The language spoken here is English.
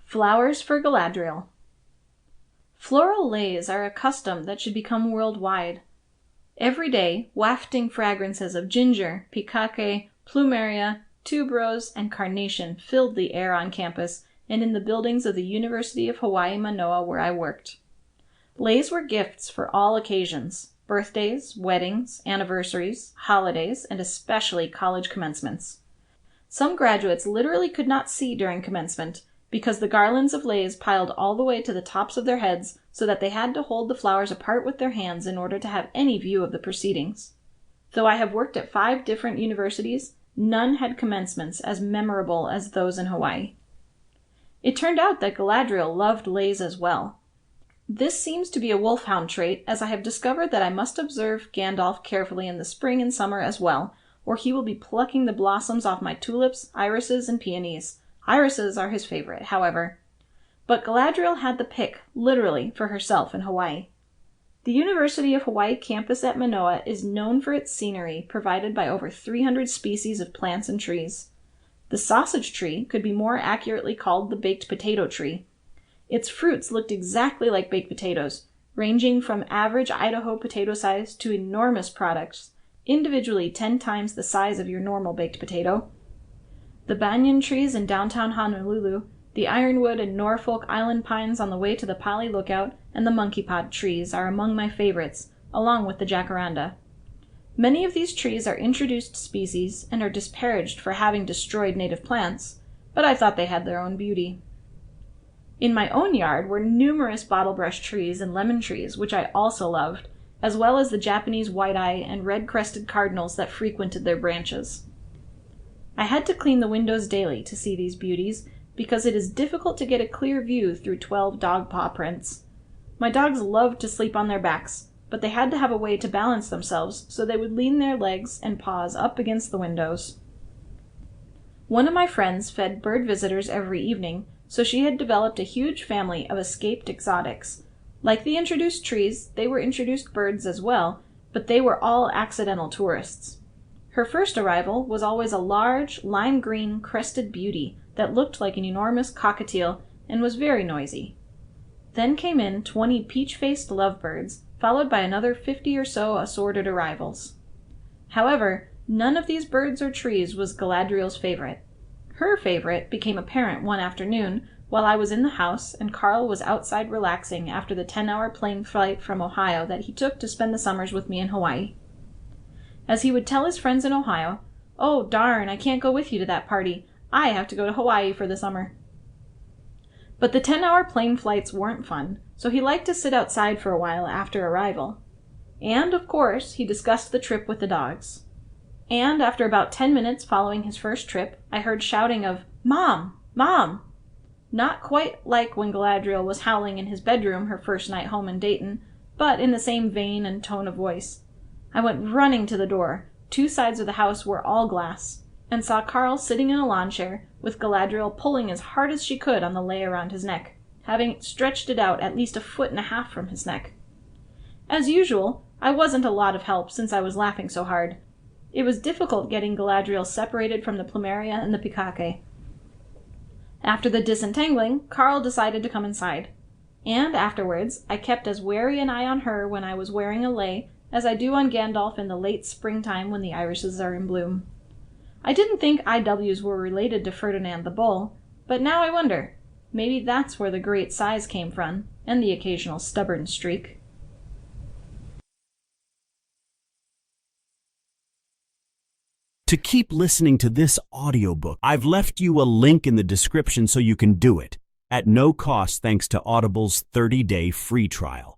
Flowers for Galadriel. Floral lays are a custom that should become worldwide. Every day, wafting fragrances of ginger, pikake, plumeria, tuberose, and carnation filled the air on campus and in the buildings of the University of Hawaii Manoa where I worked. Lays were gifts for all occasions: birthdays, weddings, anniversaries, holidays, and especially college commencements. Some graduates literally could not see during commencement because the garlands of lays piled all the way to the tops of their heads so that they had to hold the flowers apart with their hands in order to have any view of the proceedings. Though I have worked at 5 different universities, none had commencements as memorable as those in Hawaii. It turned out that Galadriel loved lays as well. This seems to be a wolfhound trait, as I have discovered that I must observe Gandalf carefully in the spring and summer as well, or he will be plucking the blossoms off my tulips, irises, and peonies. Irises are his favorite, however. But Galadriel had the pick, literally, for herself in Hawaii. The University of Hawaii campus at Manoa is known for its scenery, provided by over 300 species of plants and trees. The sausage tree could be more accurately called the baked potato tree. Its fruits looked exactly like baked potatoes, ranging from average Idaho potato size to enormous products, individually 10 times the size of your normal baked potato. The banyan trees in downtown Honolulu, the ironwood and Norfolk Island pines on the way to the Pali Lookout, and the monkey pod trees are among my favorites, along with the jacaranda. Many of these trees are introduced species and are disparaged for having destroyed native plants, but I thought they had their own beauty. In my own yard were numerous bottlebrush trees and lemon trees, which I also loved, as well as the Japanese white-eye and red-crested cardinals that frequented their branches. I had to clean the windows daily to see these beauties, because it is difficult to get a clear view through 12 dog paw prints. My dogs loved to sleep on their backs, but they had to have a way to balance themselves, so they would lean their legs and paws up against the windows. One of my friends fed bird visitors every evening, so she had developed a huge family of escaped exotics. Like the introduced trees, they were introduced birds as well, but they were all accidental tourists. Her first arrival was always a large, lime-green, crested beauty that looked like an enormous cockatiel and was very noisy. Then came in 20 peach-faced lovebirds, followed by another 50 or so assorted arrivals. However, none of these birds or trees was Galadriel's favorite. Her favorite became apparent one afternoon while I was in the house and Carl was outside relaxing after the 10-hour plane flight from Ohio that he took to spend the summers with me in Hawaii. As he would tell his friends in Ohio, "Oh, darn, I can't go with you to that party. I have to go to Hawaii for the summer." But the 10-hour plane flights weren't fun, so he liked to sit outside for a while after arrival. And, of course, he discussed the trip with the dogs. And after about 10 minutes following his first trip, I heard shouting of, "Mom! Mom!" Not quite like when Galadriel was howling in his bedroom her first night home in Dayton, but in the same vein and tone of voice. I went running to the door. 2 sides of the house were all glass, and saw Carl sitting in a lawn chair, with Galadriel pulling as hard as she could on the lei around his neck, having stretched it out at least 1.5 feet from his neck. As usual, I wasn't a lot of help since I was laughing so hard. It was difficult getting Galadriel separated from the plumeria and the pikake. After the disentangling, Carl decided to come inside. And afterwards, I kept as wary an eye on her when I was wearing a lei as I do on Gandalf in the late springtime when the irises are in bloom. I didn't think IWs were related to Ferdinand the Bull, but now I wonder. Maybe that's where the great size came from, and the occasional stubborn streak. To keep listening to this audiobook, I've left you a link in the description so you can do it, at no cost thanks to Audible's 30-day free trial.